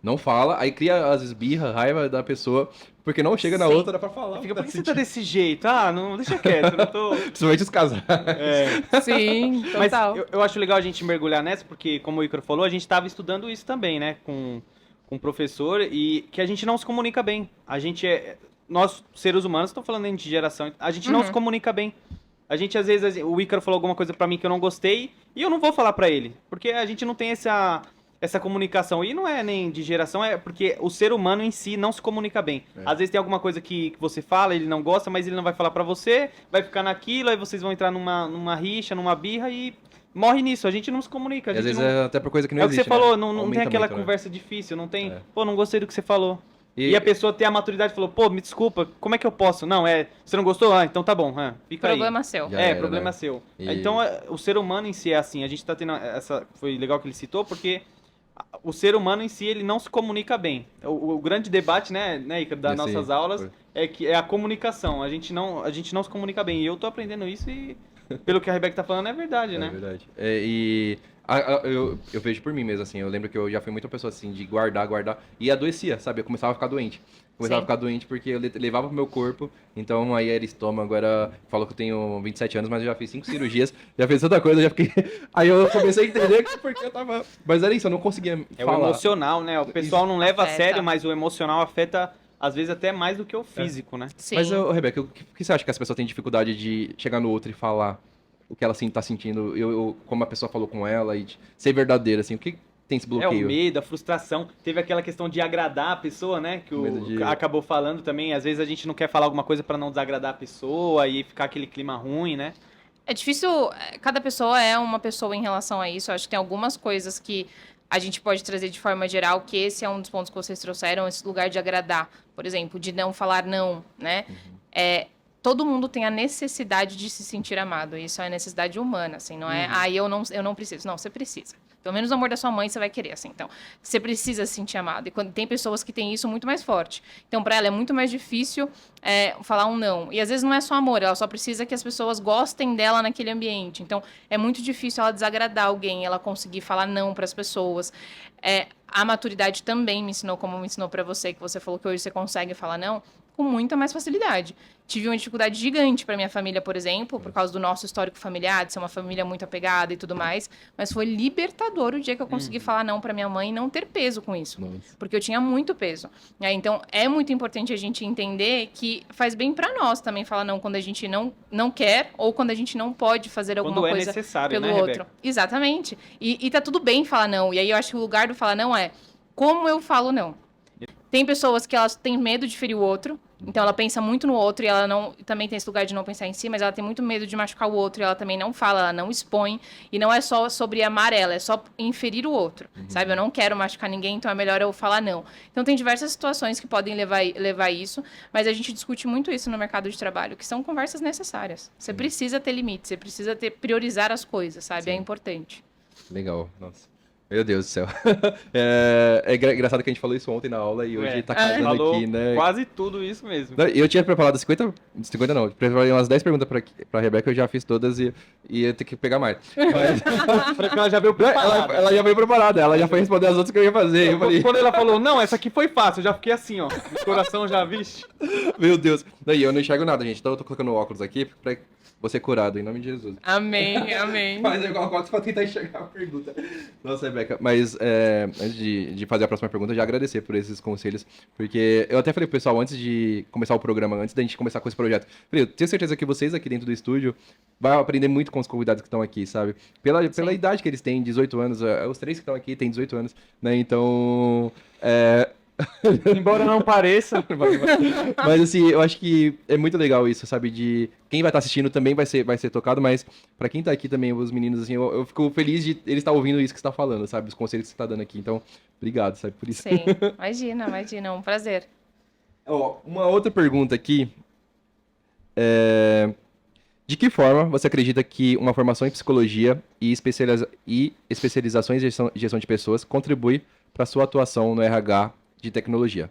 Não fala, aí cria as birra, raiva da pessoa, porque não chega na outra pra falar. Fica, por que você tá desse jeito? Não, deixa quieto, eu não tô... Principalmente os casais. Sim, Mas total. eu acho legal a gente mergulhar nessa, porque, como o Ícaro falou, a gente estava estudando isso também, né? Com o professor, e que a gente não se comunica bem. Nós, seres humanos, estou falando de geração, a gente não se comunica bem. A gente, às vezes, o Ícaro falou alguma coisa pra mim que eu não gostei, e eu não vou falar pra ele, porque a gente não tem essa comunicação. E não é nem de geração, é porque o ser humano em si não se comunica bem. Às vezes tem alguma coisa que você fala, ele não gosta, mas ele não vai falar pra você, vai ficar naquilo, aí vocês vão entrar numa rixa, numa birra e morre nisso. A gente não se comunica. E às vezes é até por coisa que não existe, É o que você falou, né? não tem aquela Aumenta muito, conversa difícil, não tem... Pô, não gostei do que você falou. E a pessoa ter a maturidade e falou, pô, me desculpa, como é que eu posso? Não, você não gostou? Então tá bom, fica Problema aí. seu. Já era, problema né? seu. E- Então, o ser humano em si é assim, a gente tá tendo foi legal que ele citou, porque o ser humano em si, ele não se comunica bem. O grande debate, né, Ícaro, das Sim, nossas aulas, foi. é a comunicação. A gente não se comunica bem. E eu tô aprendendo isso e, pelo que a Rebeca tá falando, é verdade, né? É verdade. Eu vejo por mim mesmo, assim, eu lembro que eu já fui muita pessoa assim, de guardar, e adoecia, sabe? Eu começava a ficar doente. Começava a ficar doente porque eu levava pro meu corpo, então aí era estômago, falou que eu tenho 27 anos, mas eu já fiz 5 cirurgias, já fiz tanta coisa, já fiquei... Aí eu comecei a entender que porque eu tava... Mas era isso, eu não conseguia falar. O emocional, né? O pessoal não leva a Afeta. sério, mas o emocional afeta, às vezes, até mais do que o físico, né? Sim. Mas, Rebeca, o que você acha que as pessoas têm dificuldade de chegar no outro e falar o que ela assim, tá sentindo, como a pessoa falou com ela, e de ser verdadeira, assim, o que tem esse É bloqueio? o medo, a frustração. Teve aquela questão de agradar a pessoa, né? Que Medo de- acabou falando também. Às vezes a gente não quer falar alguma coisa pra não desagradar a pessoa e ficar aquele clima ruim, né? É difícil, cada pessoa é uma pessoa em relação a isso. Eu acho que tem algumas coisas que a gente pode trazer de forma geral, que esse é um dos pontos que vocês trouxeram, esse lugar de agradar. Por exemplo, de não falar não, né? Todo mundo tem a necessidade de se sentir amado. Isso é necessidade humana, assim, não é, eu não preciso. Não, você precisa. Pelo menos o amor da sua mãe você vai querer, assim. Então, você precisa se sentir amado. E quando tem pessoas que têm isso muito mais forte. Então, para ela é muito mais difícil falar um não. E às vezes não é só amor, ela só precisa que as pessoas gostem dela naquele ambiente. Então, é muito difícil ela desagradar alguém, ela conseguir falar não para as pessoas. A maturidade também me ensinou, como me ensinou para você, que você falou que hoje você consegue falar não, com muita mais facilidade. Tive uma dificuldade gigante para minha família, por exemplo, por causa do nosso histórico familiar, de ser uma família muito apegada e tudo mais, mas foi libertador o dia que eu consegui falar não para minha mãe e não ter peso com isso, Nossa. porque eu tinha muito peso. Então, é muito importante a gente entender que faz bem para nós também falar não quando a gente não quer ou quando a gente não pode fazer alguma Quando é coisa necessário, pelo né, outro. Rebeca? Exatamente. E tá tudo bem falar não. E aí eu acho que o lugar do falar não é como eu falo não. Tem pessoas que elas têm medo de ferir o outro, então ela pensa muito no outro e ela não também tem esse lugar de não pensar em si, mas ela tem muito medo de machucar o outro e ela também não fala, ela não expõe. E não é só sobre amar ela, é só inferir o outro, sabe? Eu não quero machucar ninguém, então é melhor eu falar não. Então tem diversas situações que podem levar isso, mas a gente discute muito isso no mercado de trabalho, que são conversas necessárias. Você precisa ter limites, você precisa priorizar as coisas, sabe? Sim. É importante. Legal, nossa. Meu Deus do céu. Engraçado que a gente falou isso ontem na aula e hoje tá casando falou aqui, né? quase tudo isso mesmo. Eu tinha preparado 50 não, preparei umas 10 perguntas pra Rebeca, eu já fiz todas e ia ter que pegar mais. Mas... Porque ela já veio preparada. ela já veio preparada, ela já foi responder as outras que eu ia fazer. Eu falei... Quando ela falou, não, essa aqui foi fácil, eu já fiquei assim, ó. O coração já, vixe. Meu Deus. Daí eu não enxergo nada, gente, então eu tô colocando óculos aqui pra você curado, em nome de Jesus. Amém, amém. Mas eu coloco óculos pra tentar enxergar a pergunta. Nossa, Rebeca, mas antes de fazer a próxima pergunta, já agradecer por esses conselhos, porque eu até falei pro pessoal, antes de começar o programa, antes da gente começar com esse projeto, falei, eu tenho certeza que vocês aqui dentro do estúdio vão aprender muito com os convidados que estão aqui, sabe? Pela idade que eles têm, 18 anos, os 3 que estão aqui têm 18 anos, né? Então, embora não pareça. Mas assim, eu acho que é muito legal isso, sabe? De quem vai estar assistindo também vai ser tocado, mas pra quem tá aqui também, os meninos, assim, eu fico feliz de eles estar ouvindo isso que você tá falando, sabe? Os conselhos que você tá dando aqui. Então, obrigado, sabe? Por isso. Sim, imagina, é um prazer. Ó, uma outra pergunta aqui. De que forma você acredita que uma formação em psicologia e especializações em gestão de pessoas contribui para sua atuação no RH de tecnologia?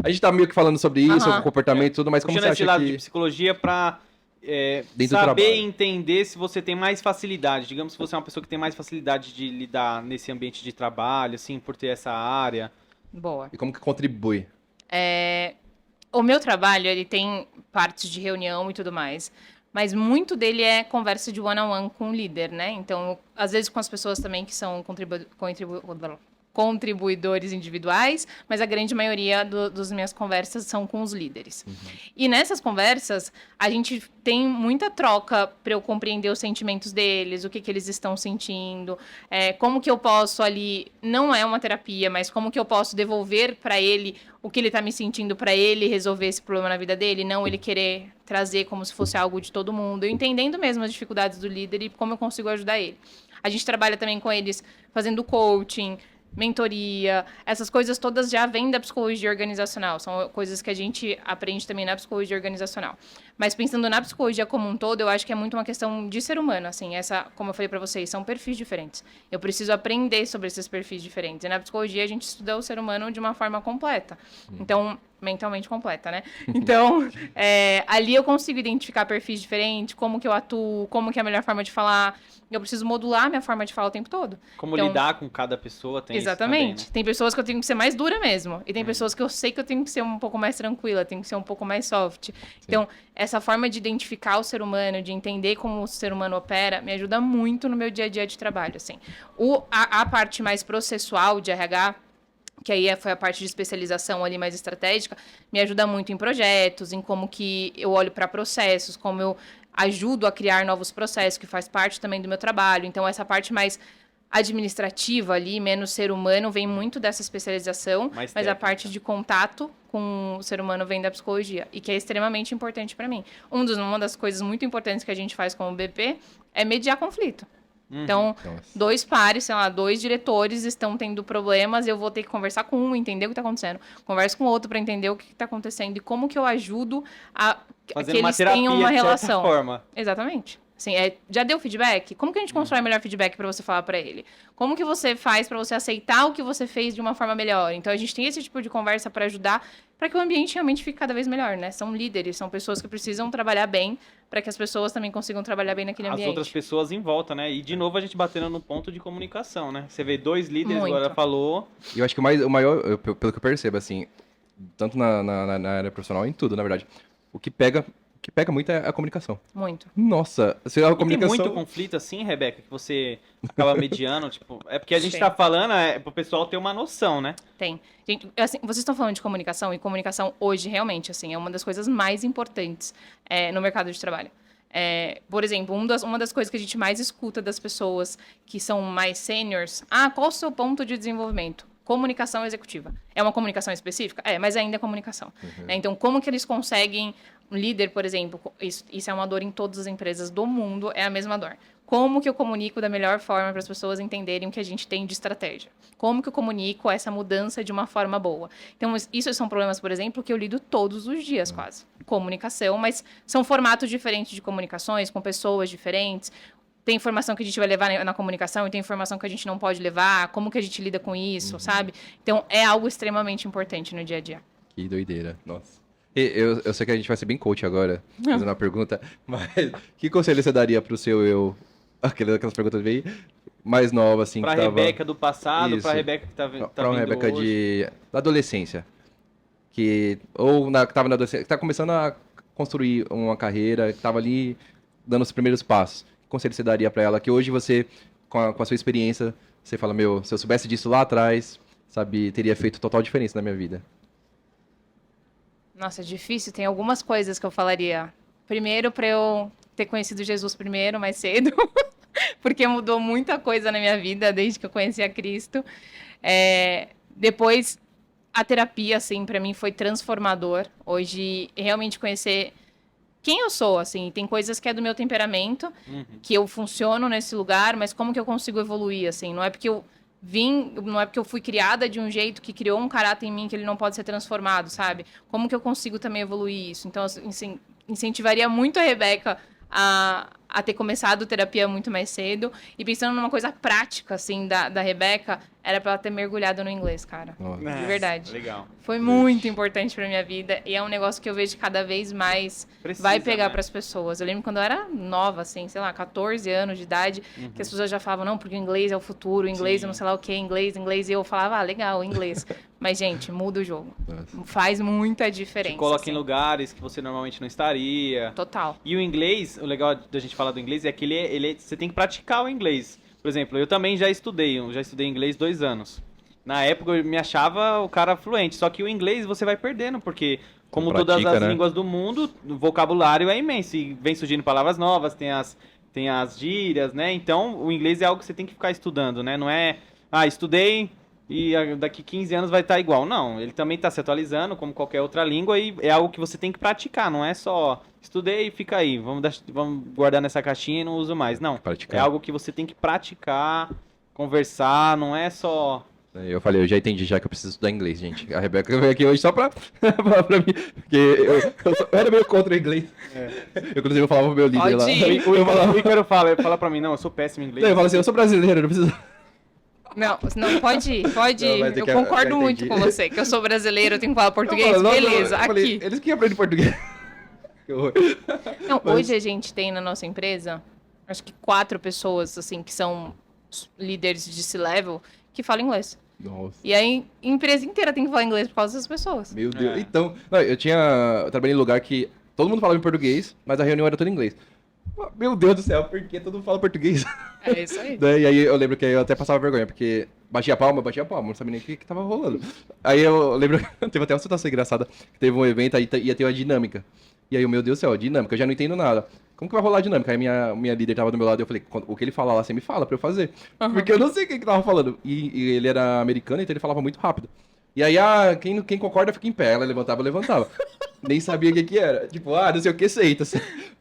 A gente tá meio que falando sobre isso, o comportamento e tudo, mas como puxando você esse acha lado que... de psicologia pra Dentro do saber trabalho. entender se você tem mais facilidade. Digamos, se você é uma pessoa que tem mais facilidade de lidar nesse ambiente de trabalho, assim, por ter essa área. Boa. E como que contribui? O meu trabalho, ele tem partes de reunião e tudo mais, mas muito dele é conversa de one-on-one com o líder, né? Então, às vezes com as pessoas também que são contribuidores individuais, mas a grande maioria das minhas conversas são com os líderes. E nessas conversas, a gente tem muita troca para eu compreender os sentimentos deles, o que eles estão sentindo, como que eu posso ali, não é uma terapia, mas como que eu posso devolver para ele o que ele está me sentindo, para ele resolver esse problema na vida dele, não ele querer trazer como se fosse algo de todo mundo, eu entendendo mesmo as dificuldades do líder e como eu consigo ajudar ele. A gente trabalha também com eles fazendo coaching, mentoria, essas coisas todas já vêm da psicologia organizacional, são coisas que a gente aprende também na psicologia organizacional. Mas pensando na psicologia como um todo, eu acho que é muito uma questão de ser humano, assim, como eu falei para vocês, são perfis diferentes. Eu preciso aprender sobre esses perfis diferentes. E na psicologia a gente estuda o ser humano de uma forma completa. Então, mentalmente completa, né? Então, ali eu consigo identificar perfis diferentes, como que eu atuo, como que é a melhor forma de falar. Eu preciso modular a minha forma de falar o tempo todo. Como lidar com cada pessoa tem exatamente. Isso também, né? Tem pessoas que eu tenho que ser mais dura mesmo. E tem pessoas que eu sei que eu tenho que ser um pouco mais tranquila, tenho que ser um pouco mais soft. Sim. Então, essa forma de identificar o ser humano, de entender como o ser humano opera, me ajuda muito no meu dia a dia de trabalho, assim. A parte mais processual de RH, que aí foi a parte de especialização ali mais estratégica, me ajuda muito em projetos, em como que eu olho para processos, como eu ajudo a criar novos processos, que faz parte também do meu trabalho. Então, essa parte mais administrativa ali, menos ser humano, vem muito dessa especialização, mas a parte de contato com o ser humano vem da psicologia, e que é extremamente importante para mim. Uma das coisas muito importantes que a gente faz como BP é mediar conflito. Então, dois pares, sei lá, 2 diretores estão tendo problemas, eu vou ter que conversar com um, entender o que está acontecendo. Converso com o outro para entender o que está acontecendo e como que eu ajudo a que eles tenham uma relação. Forma. Exatamente. Assim, já deu feedback? Como que a gente constrói melhor feedback para você falar para ele? Como que você faz para você aceitar o que você fez de uma forma melhor? Então, a gente tem esse tipo de conversa para ajudar para que o ambiente realmente fique cada vez melhor, né? São líderes, são pessoas que precisam trabalhar bem para que as pessoas também consigam trabalhar bem naquele ambiente. As outras pessoas em volta, né? E, de novo, a gente batendo no ponto de comunicação, né? Você vê 2 líderes, agora falou... E eu acho que o maior, pelo que eu percebo, assim, tanto na área profissional, em tudo, na verdade, o que pega muito é a comunicação. Muito. Nossa, se a comunicação... tem muito conflito assim, Rebeca, que você acaba mediando, tipo... É porque a gente Sim. tá falando pro pessoal ter uma noção, né? Tem. Gente, assim, vocês estão falando de comunicação, e comunicação hoje, realmente, assim, é uma das coisas mais importantes no mercado de trabalho. Por exemplo, uma das coisas que a gente mais escuta das pessoas que são mais seniors, qual o seu ponto de desenvolvimento? Comunicação executiva. É uma comunicação específica? Mas ainda é comunicação. Né? Então, como que eles conseguem... Um líder, por exemplo, isso é uma dor em todas as empresas do mundo, é a mesma dor. Como que eu comunico da melhor forma para as pessoas entenderem o que a gente tem de estratégia? Como que eu comunico essa mudança de uma forma boa? Então, isso são problemas, por exemplo, que eu lido todos os dias, quase. Comunicação, mas são formatos diferentes de comunicações, com pessoas diferentes. tem informação que a gente vai levar na comunicação e tem informação que a gente não pode levar, como que a gente lida com isso, sabe? Então, é algo extremamente importante no dia a dia. Que doideira, nossa. Eu sei que a gente vai ser bem coach agora, fazendo uma pergunta, mas que conselho você daria pro seu eu, aquelas perguntas bem mais novas, assim, pra que tava... Rebeca do passado, Isso. pra Rebeca que tá Pra uma vindo Rebeca hoje. da adolescência, que tava na adolescência, que tá começando a construir uma carreira, que tava ali dando os primeiros passos. Que conselho você daria pra ela, que hoje você, com a sua experiência, você fala, meu, se eu soubesse disso lá atrás, sabe, teria feito total diferença na minha vida. Nossa, é difícil. Tem algumas coisas que eu falaria. Primeiro, para eu ter conhecido Jesus primeiro, mais cedo, porque mudou muita coisa na minha vida desde que eu conheci a Cristo. Depois, a terapia, assim, para mim foi transformador. Hoje, realmente conhecer quem eu sou, assim. Tem coisas que é do meu temperamento, que eu funciono nesse lugar, mas como que eu consigo evoluir, assim? Não é porque eu fui criada de um jeito que criou um caráter em mim que ele não pode ser transformado, sabe? Como que eu consigo também evoluir isso? Então, assim, incentivaria muito a Rebeca a ter começado terapia muito mais cedo. E pensando numa coisa prática, assim, da Rebeca, era pra ela ter mergulhado no inglês, cara. De verdade. Legal. Foi muito importante pra minha vida. E é um negócio que eu vejo cada vez mais vai pegar pras pessoas. Eu lembro quando eu era nova, assim, sei lá, 14 anos de idade, que as pessoas já falavam, não, porque o inglês é o futuro, o inglês eu não sei lá o que, inglês. E eu falava, legal, inglês. Mas, gente, muda o jogo. Faz muita diferença. Te coloca assim. em lugares que você normalmente não estaria. Total. E o inglês, o legal da gente falar do inglês é que você tem que praticar o inglês. Por exemplo, eu também já estudei inglês 2 anos. Na época eu me achava o cara fluente, só que o inglês você vai perdendo, porque como todas as línguas do mundo, o vocabulário é imenso e vem surgindo palavras novas, tem as gírias, né? Então, o inglês é algo que você tem que ficar estudando, né? Não é, estudei e daqui 15 anos vai estar igual. Não, ele também está se atualizando, como qualquer outra língua, e é algo que você tem que praticar, não é só estudei e fica aí, vamos guardar nessa caixinha e não uso mais. Não, Praticar. É algo que você tem que praticar, conversar, não é só... Eu falei, eu já entendi já que eu preciso estudar inglês, gente. A Rebeca veio aqui hoje só pra falar pra mim, porque eu era meio contra o inglês. Eu, inclusive, eu falava pro meu líder lá. O Ícaro fala pra mim, não, eu sou péssimo em inglês. Eu falo assim, eu sou brasileiro, eu não preciso... Não, pode ir. Não, Eu concordo muito com você, que eu sou brasileiro, eu tenho que falar português. Beleza, aqui. Falei, eles que aprendem português. Que horror. Não, hoje a gente tem na nossa empresa, acho que 4 pessoas, assim, que são líderes de C-level, que falam inglês. Nossa. E aí, a empresa inteira tem que falar inglês por causa dessas pessoas. Meu Deus. Então, eu trabalhei em lugar que todo mundo falava em português, mas a reunião era toda em inglês. Meu Deus do céu, por que todo mundo fala português? É isso aí. E aí eu lembro que eu até passava vergonha, porque batia a palma, não sabia nem o que tava rolando. Aí eu lembro, teve até uma situação engraçada, que teve um evento, aí ia ter uma dinâmica. E aí, meu Deus do céu, dinâmica, eu já não entendo nada. Como que vai rolar a dinâmica? Aí minha líder tava do meu lado e eu falei, o que ele falar lá, você me fala pra eu fazer. Porque eu não sei o que tava falando. E ele era americano, então ele falava muito rápido. E aí, quem concorda fica em pé. Ela levantava, eu levantava. Nem sabia o que era. Tipo, não sei o que, aceita.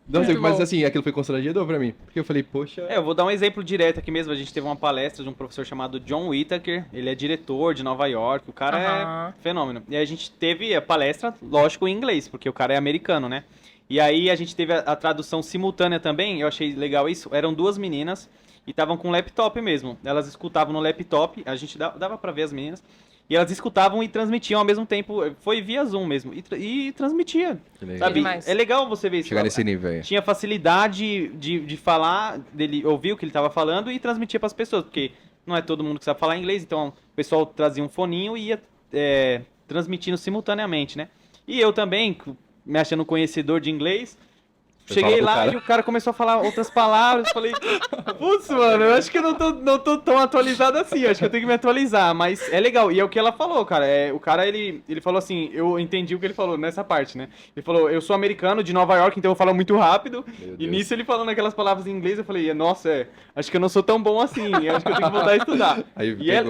Não sei, mas assim, aquilo foi constrangedor pra mim. Porque eu falei, poxa... Eu vou dar um exemplo direto aqui mesmo. A gente teve uma palestra de um professor chamado John Whittaker. Ele é diretor de Nova York. O cara é fenômeno. E a gente teve a palestra, lógico, em inglês, porque o cara é americano, né? E aí a gente teve a tradução simultânea também. Eu achei legal isso. Eram 2 meninas e estavam com laptop mesmo. Elas escutavam no laptop. A gente dava pra ver as meninas. E elas escutavam e transmitiam ao mesmo tempo. Foi via Zoom mesmo. E transmitia. Sabe? É legal você ver isso. Chegar nesse nível aí. Tinha facilidade de falar, dele ouvir o que ele estava falando e transmitir para as pessoas. Porque não é todo mundo que sabe falar inglês. Então o pessoal trazia um foninho e ia transmitindo simultaneamente, né? E eu também, me achando conhecedor de inglês... Cheguei lá e o cara começou a falar outras palavras. Falei, putz, mano, eu acho que eu não tô tão atualizado assim. Eu acho que eu tenho que me atualizar. Mas é legal. E é o que ela falou, cara. O cara, ele falou assim, eu entendi o que ele falou nessa parte, né? Ele falou, eu sou americano de Nova York, então eu falo muito rápido. E nisso ele falando aquelas palavras em inglês, eu falei, nossa, acho que eu não sou tão bom assim. Acho que eu tenho que voltar a estudar.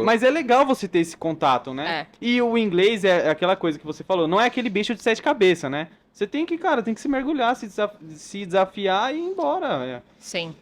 Mas é legal você ter esse contato, né? E o inglês é aquela coisa que você falou. Não é aquele bicho de 7 cabeças, né? Você tem que se mergulhar, se desafiar e ir embora. Sim.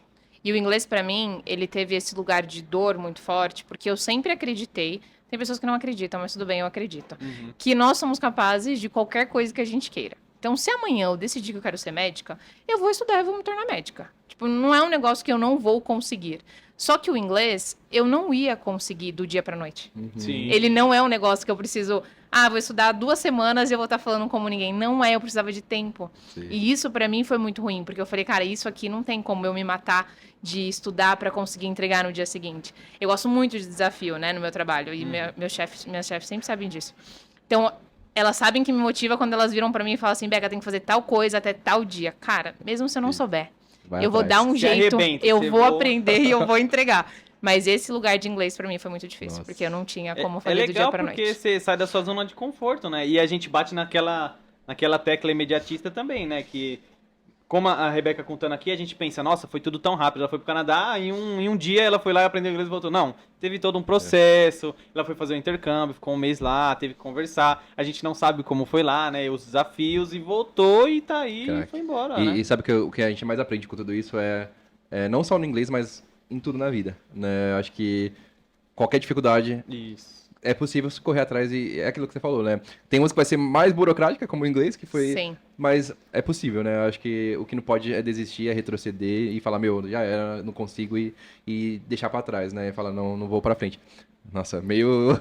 E o inglês, pra mim, ele teve esse lugar de dor muito forte, porque eu sempre acreditei, tem pessoas que não acreditam, mas tudo bem, eu acredito, que nós somos capazes de qualquer coisa que a gente queira. Então, se amanhã eu decidir que eu quero ser médica, eu vou estudar e vou me tornar médica. Tipo, não é um negócio que eu não vou conseguir. Só que o inglês, eu não ia conseguir do dia pra noite. Sim. Ele não é um negócio que eu preciso... vou estudar 2 semanas e eu vou estar falando como ninguém. Não é, eu precisava de tempo. Sim. E isso pra mim foi muito ruim, porque eu falei, cara, isso aqui não tem como eu me matar de estudar pra conseguir entregar no dia seguinte. Eu gosto muito de desafio, né, no meu trabalho. E minhas chefes sempre sabem disso. Então, elas sabem que me motiva quando elas viram pra mim e falam assim, Beca, tem que fazer tal coisa até tal dia. Cara, mesmo se eu não souber, eu vou dar um jeito, eu vou aprender e eu vou entregar. Mas esse lugar de inglês pra mim foi muito difícil, porque eu não tinha como fazer do dia pra noite. É legal porque você sai da sua zona de conforto, né? E a gente bate naquela tecla imediatista também, né? Que, como a Rebeca contando aqui, a gente pensa, nossa, foi tudo tão rápido. Ela foi pro Canadá, em um dia ela foi lá e aprendeu inglês e voltou. Não, teve todo um processo, ela foi fazer um intercâmbio, ficou 1 mês lá, teve que conversar. A gente não sabe como foi lá, né? Os desafios, e voltou e tá aí e foi embora, né? E sabe que o que a gente mais aprende com tudo isso é não só no inglês, mas em tudo na vida, né? Acho que qualquer dificuldade é possível se correr atrás e é aquilo que você falou, né? Tem umas que vai ser mais burocrática, como o inglês, que foi... Sim. Mas é possível, né? Acho que o que não pode é desistir, é retroceder e falar, já era, não consigo e deixar pra trás, né? E falar, não vou pra frente. Nossa, meio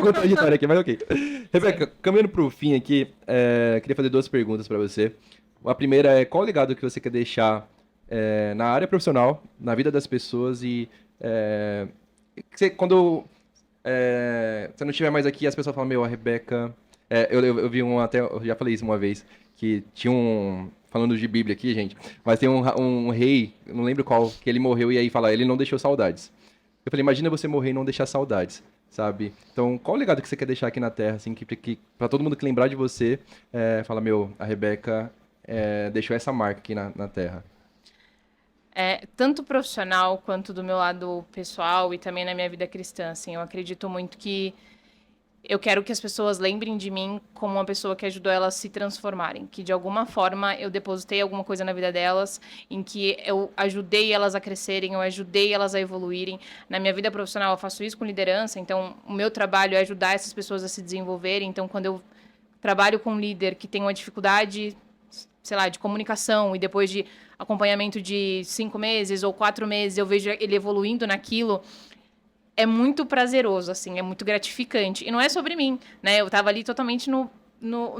contraditório aqui, mas ok. Rebeca, caminhando pro fim aqui, queria fazer 2 perguntas pra você. A primeira é, qual o legado que você quer deixar na área profissional, na vida das pessoas e quando você não estiver mais aqui, as pessoas falam, a Rebeca... eu vi eu já falei isso uma vez, que tinha falando de Bíblia aqui, gente, mas tem um rei, não lembro qual, que ele morreu e aí fala, ele não deixou saudades. Eu falei, imagina você morrer e não deixar saudades, sabe? Então, qual o legado que você quer deixar aqui na Terra, assim, que pra todo mundo que lembrar de você, fala, a Rebeca deixou essa marca aqui na Terra. Tanto profissional quanto do meu lado pessoal e também na minha vida cristã, assim, eu acredito muito que eu quero que as pessoas lembrem de mim como uma pessoa que ajudou elas a se transformarem, que de alguma forma eu depositei alguma coisa na vida delas, em que eu ajudei elas a crescerem, eu ajudei elas a evoluírem. Na minha vida profissional eu faço isso com liderança, então o meu trabalho é ajudar essas pessoas a se desenvolverem. Então quando eu trabalho com um líder que tem uma dificuldade, sei lá, de comunicação, e depois de acompanhamento de 5 meses ou 4 meses, eu vejo ele evoluindo naquilo, é muito prazeroso, assim, é muito gratificante. E não é sobre mim, né? Eu tava ali totalmente no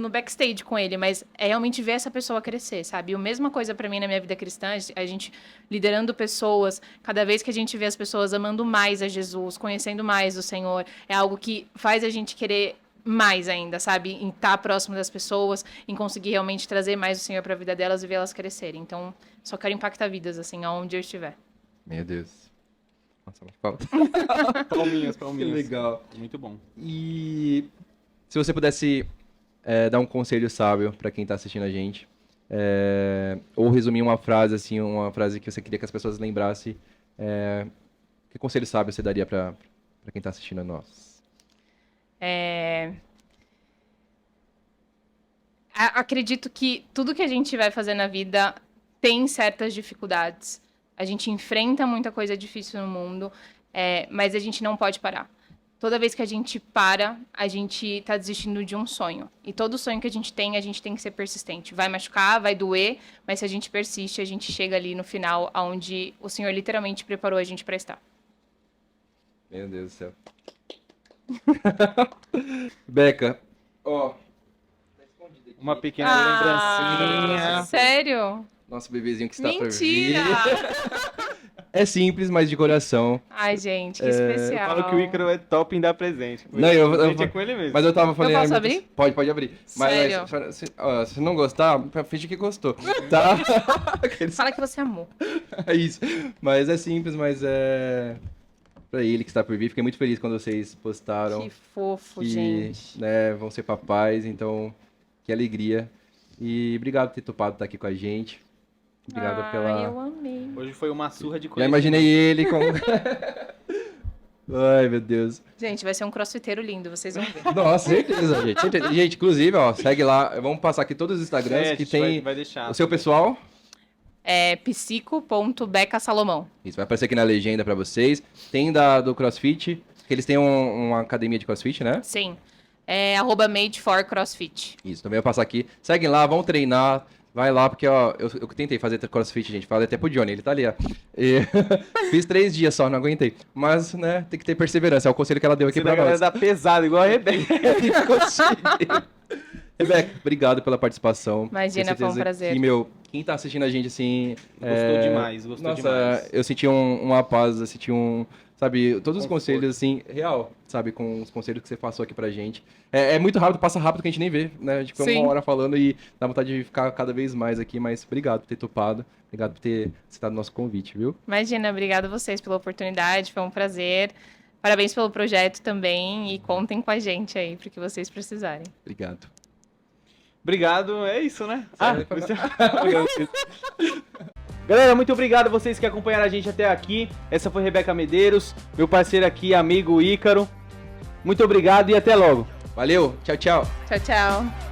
backstage com ele, mas é realmente ver essa pessoa crescer, sabe? E a mesma coisa pra mim na minha vida cristã, a gente liderando pessoas, cada vez que a gente vê as pessoas amando mais a Jesus, conhecendo mais o Senhor, é algo que faz a gente querer mais ainda, sabe? Em estar próximo das pessoas, em conseguir realmente trazer mais o Senhor pra vida delas e ver elas crescerem. Então, só quero impactar vidas, assim, aonde eu estiver. Meu Deus. Nossa, mas falta. Palminhas. Que legal. Muito bom. E se você pudesse dar um conselho sábio para quem tá assistindo a gente, ou resumir uma frase, assim, uma frase que você queria que as pessoas lembrassem, que conselho sábio você daria para quem tá assistindo a nós? Acredito que tudo que a gente vai fazer na vida tem certas dificuldades. A gente enfrenta muita coisa difícil no mundo, mas a gente não pode parar. Toda vez que a gente para, a gente está desistindo de um sonho. E todo sonho que a gente tem que ser persistente. Vai machucar, vai doer, mas se a gente persiste, a gente chega ali no final, onde o Senhor literalmente preparou a gente para estar. Meu Deus do céu. Beca, uma pequena lembrancinha. Sério? Nosso bebezinho que está Mentira! por vir. É simples, mas de coração. Ai, gente, que especial. Eu falo que o Ícaro é top em dar presente. Não, é com ele mesmo. Mas eu tava falando... Eu posso abrir? Pode abrir. Sério? Mas se não gostar, finge que gostou, tá? Fala que você amou. É isso. Mas é simples, mas pra ele que está por vir. Fiquei muito feliz quando vocês postaram. Que fofo, gente. Né, vão ser papais, então que alegria. E obrigado por ter topado estar aqui com a gente. Obrigado pela... eu amei. Hoje foi uma surra de coisa. Já imaginei ele com... Ai, meu Deus. Gente, vai ser um crossfiteiro lindo, vocês vão ver. Nossa, certeza, gente. Certeza. Gente, inclusive, segue lá. Vamos passar aqui todos os Instagrams que tem... Vai deixar. O seu pessoal... psico.becasalomão. Isso, vai aparecer aqui na legenda pra vocês. Tem do CrossFit, que eles têm uma academia de CrossFit, né? Sim. @made4crossfit. Isso, também vai passar aqui. Seguem lá, vão treinar. vai lá, porque, ó, eu tentei fazer crossfit, gente. Falei até pro Johnny, ele tá ali, ó. E fiz 3 dias só, não aguentei. Mas, né, tem que ter perseverança. É o conselho que ela deu aqui pra nós. Dá pesado, igual a Rebeca. Rebeca, obrigado pela participação. Imagina, foi um prazer. Que, quem tá assistindo a gente, assim... Gostou demais, gostou demais. Eu senti uma paz, eu senti sabe, todos os conselhos, assim, real, sabe, com os conselhos que você passou aqui pra gente. É muito rápido, passa rápido que a gente nem vê, né? A gente ficou uma hora falando e dá vontade de ficar cada vez mais aqui, mas obrigado por ter topado, obrigado por ter aceitado o nosso convite, viu? Imagina, obrigado a vocês pela oportunidade, foi um prazer. Parabéns pelo projeto também e contem com a gente aí, pro que vocês precisarem. Obrigado. Obrigado, é isso, né? Galera, muito obrigado a vocês que acompanharam a gente até aqui. Essa foi Rebeca Medeiros, meu parceiro aqui, amigo Ícaro. Muito obrigado e até logo. Valeu, tchau, tchau. Tchau, tchau.